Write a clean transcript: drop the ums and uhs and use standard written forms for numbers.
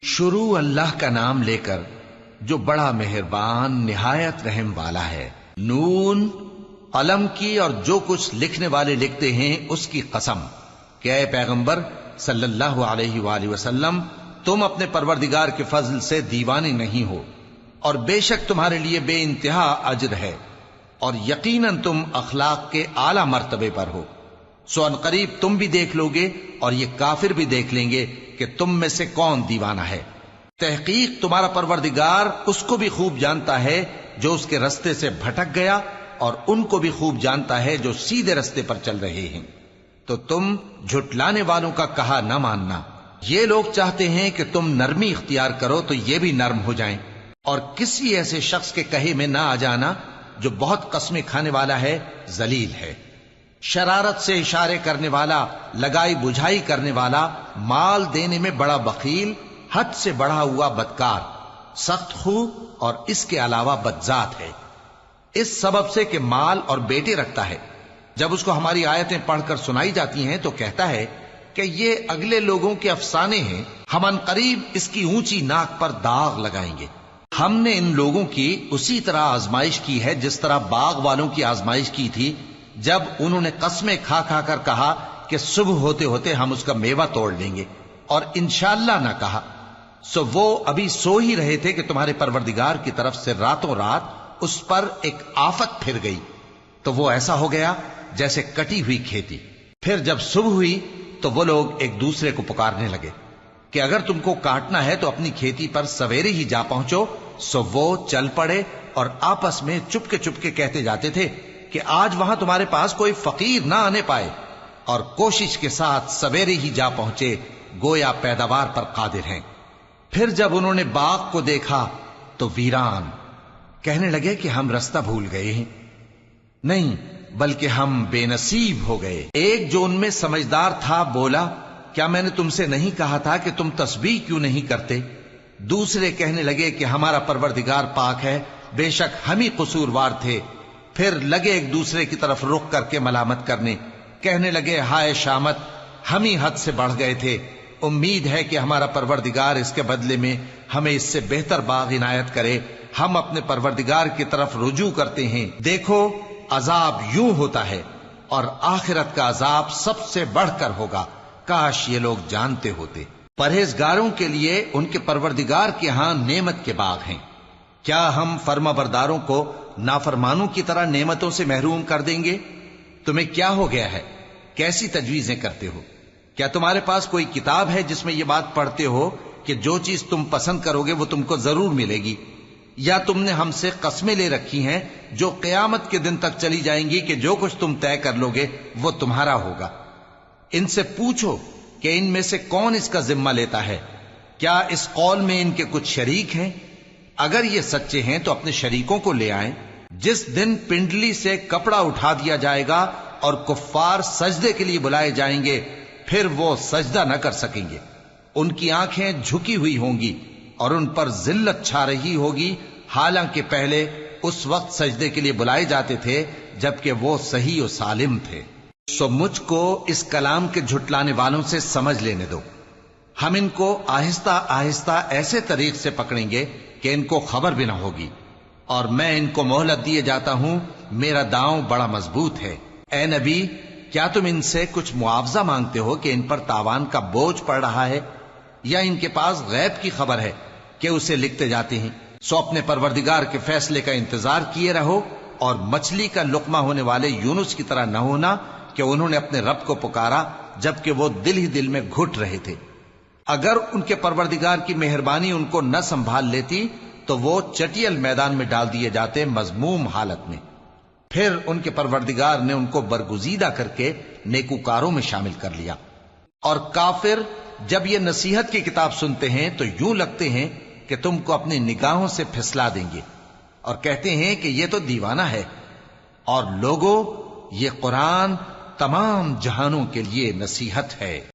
شروع اللہ کا نام لے کر جو بڑا مہربان نہایت رحم والا ہے۔ نون، قلم کی اور جو کچھ لکھنے والے لکھتے ہیں اس کی قسم کہ اے پیغمبر صلی اللہ علیہ وآلہ وسلم، تم اپنے پروردگار کے فضل سے دیوانے نہیں ہو، اور بے شک تمہارے لیے بے انتہا اجر ہے، اور یقیناً تم اخلاق کے اعلی مرتبے پر ہو۔ سو ان قریب تم بھی دیکھ لو گے اور یہ کافر بھی دیکھ لیں گے کہ تم میں سے کون دیوانہ ہے۔ تحقیق تمہارا پروردگار اس کو بھی خوب جانتا ہے جو اس کے رستے سے بھٹک گیا، اور ان کو بھی خوب جانتا ہے جو سیدھے رستے پر چل رہے ہیں۔ تو تم جھٹلانے والوں کا کہا نہ ماننا۔ یہ لوگ چاہتے ہیں کہ تم نرمی اختیار کرو تو یہ بھی نرم ہو جائیں، اور کسی ایسے شخص کے کہے میں نہ آ جانا جو بہت قسمیں کھانے والا ہے، ذلیل ہے، شرارت سے اشارے کرنے والا، لگائی بجھائی کرنے والا، مال دینے میں بڑا بخیل، حد سے بڑھا ہوا بدکار، سخت خو اور اس کے علاوہ بدذات ہے، اس سبب سے کہ مال اور بیٹے رکھتا ہے۔ جب اس کو ہماری آیتیں پڑھ کر سنائی جاتی ہیں تو کہتا ہے کہ یہ اگلے لوگوں کے افسانے ہیں، ہم ان قریب اس کی اونچی ناک پر داغ لگائیں گے۔ ہم نے ان لوگوں کی اسی طرح آزمائش کی ہے جس طرح باغ والوں کی آزمائش کی تھی، جب انہوں نے قسمیں کھا کھا کر کہا کہ صبح ہوتے ہوتے ہم اس کا میوہ توڑ لیں گے، اور انشاءاللہ نہ کہا۔ سو وہ ابھی سو ہی رہے تھے کہ تمہارے پروردگار کی طرف سے راتوں رات اس پر ایک آفت پھر گئی، تو وہ ایسا ہو گیا جیسے کٹی ہوئی کھیتی۔ پھر جب صبح ہوئی تو وہ لوگ ایک دوسرے کو پکارنے لگے کہ اگر تم کو کاٹنا ہے تو اپنی کھیتی پر سویرے ہی جا پہنچو۔ سو وہ چل پڑے اور آپس میں چپ کے کہتے جاتے تھے کہ آج وہاں تمہارے پاس کوئی فقیر نہ آنے پائے، اور کوشش کے ساتھ سویرے ہی جا پہنچے، گویا پیداوار پر قادر ہیں۔ پھر جب انہوں نے باغ کو دیکھا تو ویران، کہنے لگے کہ ہم رستہ بھول گئے ہیں، نہیں بلکہ ہم بے نصیب ہو گئے۔ ایک جو ان میں سمجھدار تھا بولا، کیا میں نے تم سے نہیں کہا تھا کہ تم تسبیح کیوں نہیں کرتے؟ دوسرے کہنے لگے کہ ہمارا پروردگار پاک ہے، بے شک ہم ہی قصوروار تھے۔ پھر لگے ایک دوسرے کی طرف رخ کر کے ملامت کرنے، کہنے لگے ہائے شامت، ہم ہی حد سے بڑھ گئے تھے، امید ہے کہ ہمارا پروردگار اس کے بدلے میں ہمیں اس سے بہتر باغ عنایت کرے، ہم اپنے پروردگار کی طرف رجوع کرتے ہیں۔ دیکھو عذاب یوں ہوتا ہے، اور آخرت کا عذاب سب سے بڑھ کر ہوگا، کاش یہ لوگ جانتے ہوتے۔ پرہیزگاروں کے لیے ان کے پروردگار کے ہاں نعمت کے باغ ہیں۔ کیا ہم فرما برداروں کو نافرمانوں کی طرح نعمتوں سے محروم کر دیں گے؟ تمہیں کیا ہو گیا ہے؟ کیسی تجویزیں کرتے ہو؟ کیا تمہارے پاس کوئی کتاب ہے جس میں یہ بات پڑھتے ہو کہ جو چیز تم پسند کرو گے وہ تم کو ضرور ملے گی؟ یا تم نے ہم سے قسمیں لے رکھی ہیں جو قیامت کے دن تک چلی جائیں گی کہ جو کچھ تم طے کر لو گے وہ تمہارا ہوگا؟ ان سے پوچھو کہ ان میں سے کون اس کا ذمہ لیتا ہے؟ کیا اس قول میں ان کے کچھ شریک ہیں؟ اگر یہ سچے ہیں تو اپنے شریکوں کو لے آئیں۔ جس دن پنڈلی سے کپڑا اٹھا دیا جائے گا اور کفار سجدے کے لیے بلائے جائیں گے، پھر وہ سجدہ نہ کر سکیں گے، ان کی آنکھیں جھکی ہوئی ہوں گی اور ان پر ذلت چھا رہی ہوگی، حالانکہ پہلے اس وقت سجدے کے لیے بلائے جاتے تھے جبکہ وہ صحیح و سالم تھے۔ سو مجھ کو اس کلام کے جھٹلانے والوں سے سمجھ لینے دو، ہم ان کو آہستہ آہستہ ایسے طریق سے پکڑیں گے کہ ان کو خبر بھی نہ ہوگی، اور میں ان کو مہلت دیے جاتا ہوں، میرا داؤں بڑا مضبوط ہے۔ اے نبی، کیا تم ان سے کچھ معاوضہ مانگتے ہو کہ ان پر تاوان کا بوجھ پڑ رہا ہے، یا ان کے پاس غیب کی خبر ہے کہ اسے لکھتے جاتے ہیں؟ سو اپنے پروردگار کے فیصلے کا انتظار کیے رہو، اور مچھلی کا لقمہ ہونے والے یونس کی طرح نہ ہونا کہ انہوں نے اپنے رب کو پکارا جبکہ وہ دل ہی دل میں گھٹ رہے تھے۔ اگر ان کے پروردگار کی مہربانی ان کو نہ سنبھال لیتی تو وہ چٹیل میدان میں ڈال دیے جاتے مذموم حالت میں۔ پھر ان کے پروردگار نے ان کو برگزیدہ کر کے نیکوکاروں میں شامل کر لیا۔ اور کافر جب یہ نصیحت کی کتاب سنتے ہیں تو یوں لگتے ہیں کہ تم کو اپنی نگاہوں سے پھسلا دیں گے، اور کہتے ہیں کہ یہ تو دیوانہ ہے۔ اور لوگوں، یہ قرآن تمام جہانوں کے لیے نصیحت ہے۔